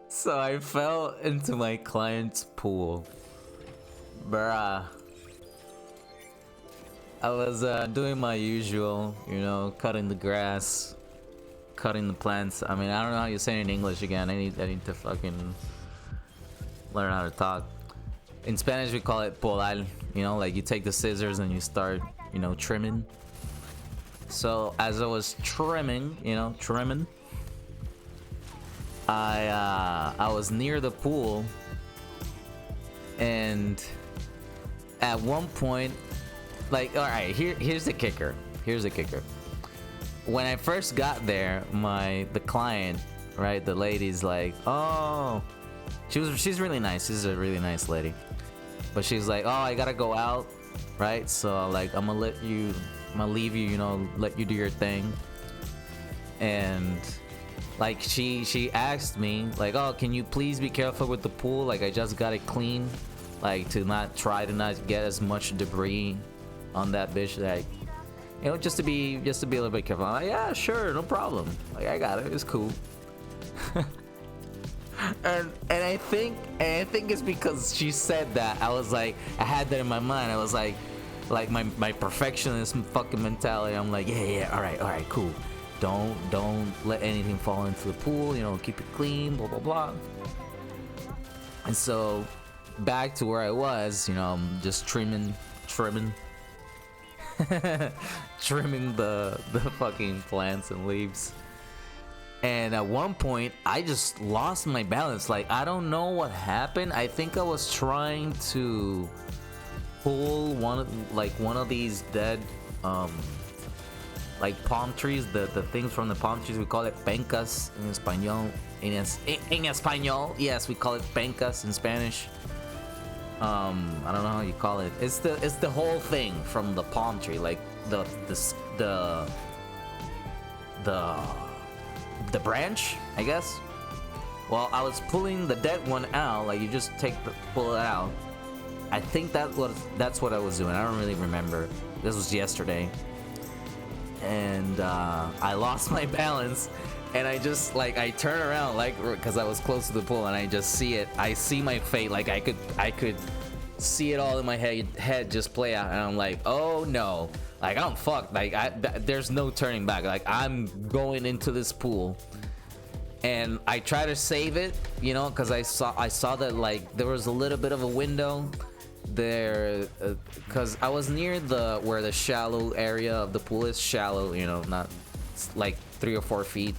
So I fell into my client's pool. Bruh. I was doing my usual, you know, cutting the grass, cutting the plants. I mean, I don't know how you say it in English again. I need to fucking learn how to talk. In Spanish, we call it podal. You know, like you take the scissors and you start, you know, trimming. So as I was trimming, you know, I was near the pool, and at one point, like, all right, here's the kicker. Here's the kicker. When I first got there, the client, right, the lady's like, oh, she's really nice. She's a really nice lady, but she's like, oh, I gotta go out, right? So like, I'm gonna leave you, you know, let you do your thing. And like she asked me like, oh, can you please be careful with the pool? Like I just got it clean, like to not get as much debris on that bitch, like, you know, just to be a little bit careful. I'm like, yeah, sure, no problem. Like I got it, it's cool. and I think it's because she said that. I was like, I had that in my mind. I was like my perfectionist fucking mentality. I'm like, yeah, all right, cool. Don't let anything fall into the pool. You know, keep it clean. Blah blah blah. And so back to where I was. You know, I'm just trimming trimming the fucking plants and leaves. And at one point I just lost my balance. Like I don't know what happened. I think I was trying to pull one of these dead like palm trees, the things from the palm trees. We call it pencas in español. En español, yes, we call it pencas in Spanish. I don't know how you call it. It's the whole thing from the palm tree, like the branch, I guess. Well, I was pulling the dead one out. Like you just pull it out. I think that's what I was doing. I don't really remember. This was yesterday, and I lost my balance. And I just like I turn around like because I was close to the pool, and I just see it. I see my fate. Like I could see it all in my head just play out, and I'm like, oh no, like I'm fucked. Like there's no turning back. Like I'm going into this pool, and I try to save it, you know, because I saw that like there was a little bit of a window there, because I was near where the shallow area of the pool is. Shallow, you know, not like 3 or 4 feet.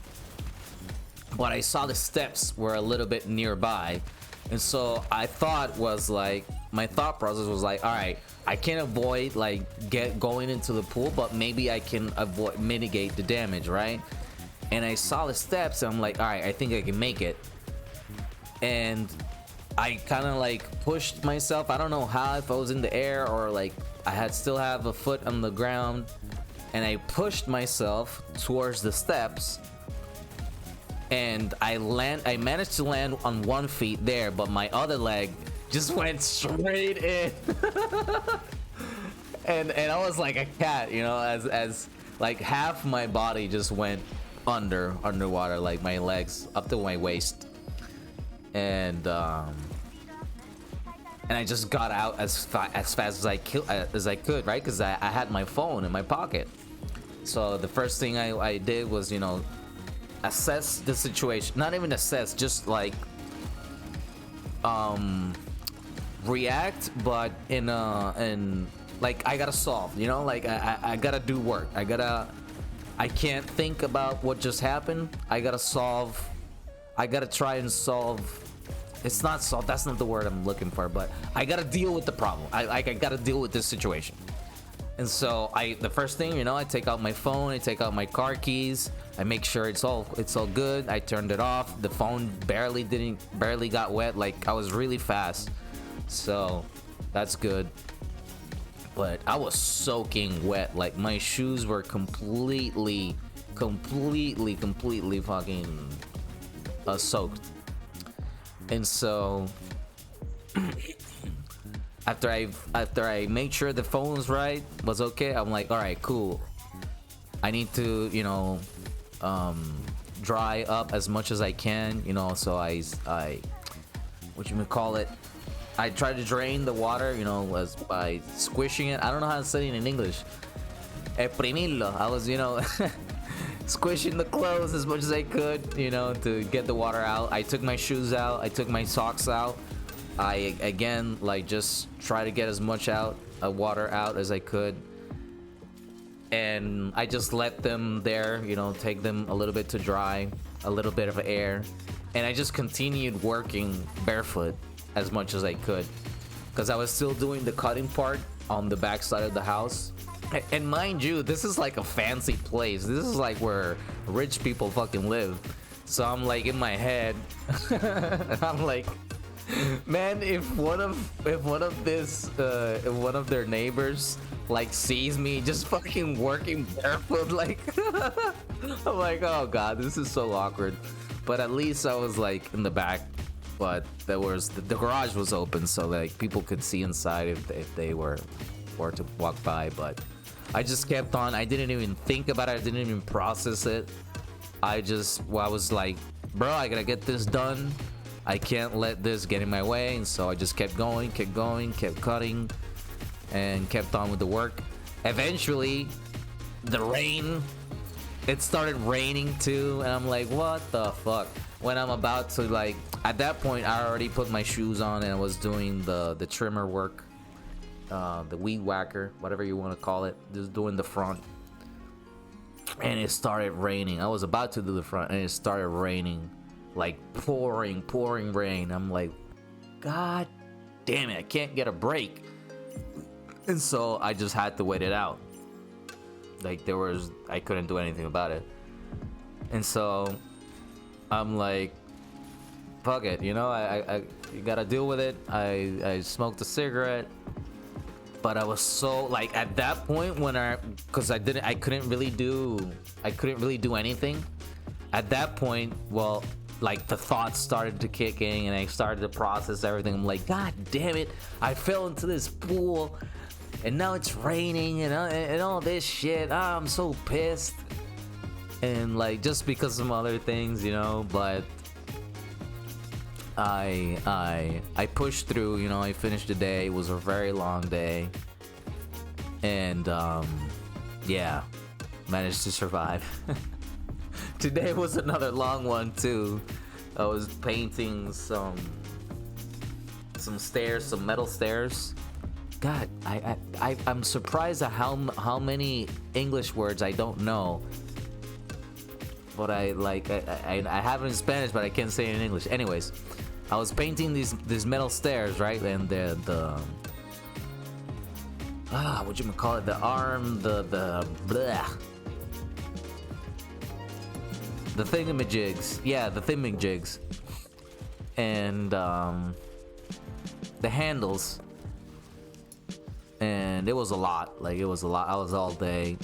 But I saw the steps were a little bit nearby, and so my thought process was like, all right, I can't avoid like going into the pool, but maybe I can mitigate the damage, right? And I saw the steps, and I'm like, all right, I think I can make it. And I kind of like pushed myself. I don't know how, if I was in the air or like I still have a foot on the ground, and I pushed myself towards the steps. And I managed to land on 1 foot there, but my other leg just went straight in. and I was like a cat, you know, as like half my body just went underwater, like my legs up to my waist. And I just got out as fast as I could, right? Because I had my phone in my pocket. So the first thing I did was, you know, assess the situation. Not even assess, just like react, but in like I gotta solve, you know, like I gotta do work. I can't think about what just happened. I gotta try and solve. It's not solve, that's not the word I'm looking for, but I gotta deal with the problem. I gotta deal with this situation. And so the first thing, you know, I take out my phone, I take out my car keys, I make sure it's all good. I turned it off. The phone barely got wet. Like I was really fast, so that's good. But I was soaking wet. Like my shoes were completely fucking soaked. And so after I made sure the phone was okay, I'm like, all right, cool. I need to, you know, dry up as much as I can, you know. So I what you would call it, I try to drain the water, you know, as by squishing it. I don't know how to say it in English. Exprimirlo. I was, you know, squishing the clothes as much as I could, you know, to get the water out. I took my shoes out. I took my socks out. I again like just try to get as much water out as I could. And I just let them there, you know, take them a little bit to dry, a little bit of air. And I just continued working barefoot as much as I could, because I was still doing the cutting part on the back side of the house. And mind you, this is like a fancy place. This is like where rich people fucking live. So I'm like in my head, I'm like, man, if one of their neighbors like sees me just fucking working barefoot, like I'm like, oh god, this is so awkward. But at least I was like in the back, but there was the garage was open, so like people could see inside if they were to walk by. But I just kept on. I didn't even think about it. I didn't even process it. I was like, bro, I gotta get this done. I can't let this get in my way. And so I just kept going, kept cutting, and kept on with the work. Eventually, it started raining too, and I'm like, what the fuck? When I'm about to, like, at that point I already put my shoes on and I was doing the trimmer work, the weed whacker, whatever you want to call it, just doing the front. And it started raining. I was about to do the front and it started raining, like pouring rain. I'm like, god damn it, I can't get a break. And so I just had to wait it out. Like I couldn't do anything about it. And so I'm like, fuck it, you know, I you gotta deal with it. I smoked a cigarette, but I was so like at that point when I couldn't really do anything. At that point, well, like the thoughts started to kick in and I started to process everything. I'm like, god damn it, I fell into this pool. And now it's raining and all this shit. I'm so pissed. And like just because of some other things, you know, but I pushed through, you know, I finished the day. It was a very long day. And yeah, managed to survive. Today was another long one too. I was painting some stairs, some metal stairs. God, I'm surprised at how many English words I don't know. But I have it in Spanish, but I can't say it in English. Anyways, I was painting these metal stairs, right? And the what you call it? The arm, the thingamajigs. Yeah, the thingamajigs. And the handles. And it was a lot. Like it was a lot. I was all day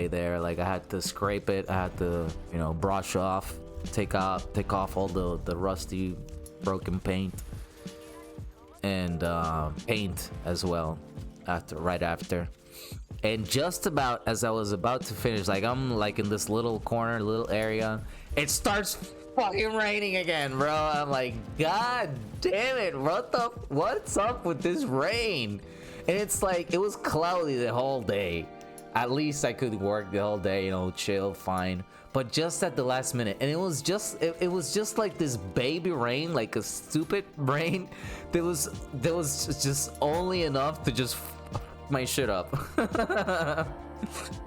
there. Like I had to scrape it. I had to, you know, brush off, take off all the rusty, broken paint, and paint as well. Right after. And just about as I was about to finish, like I'm like in this little corner, little area, it starts fucking raining again, bro. I'm like, god damn it, what's up with this rain? And it's like, it was cloudy the whole day. At least I could work the whole day, you know, chill, fine. But just at the last minute, and it was just like this baby rain, like a stupid rain. There was just only enough to just fuck my shit up.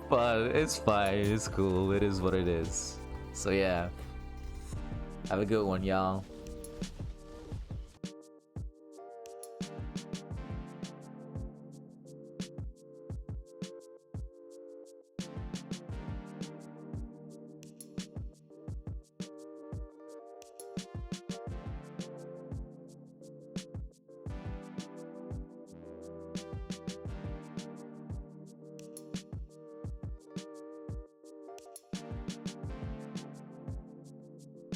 But it's fine, it's cool, it is what it is. So yeah, have a good one, y'all.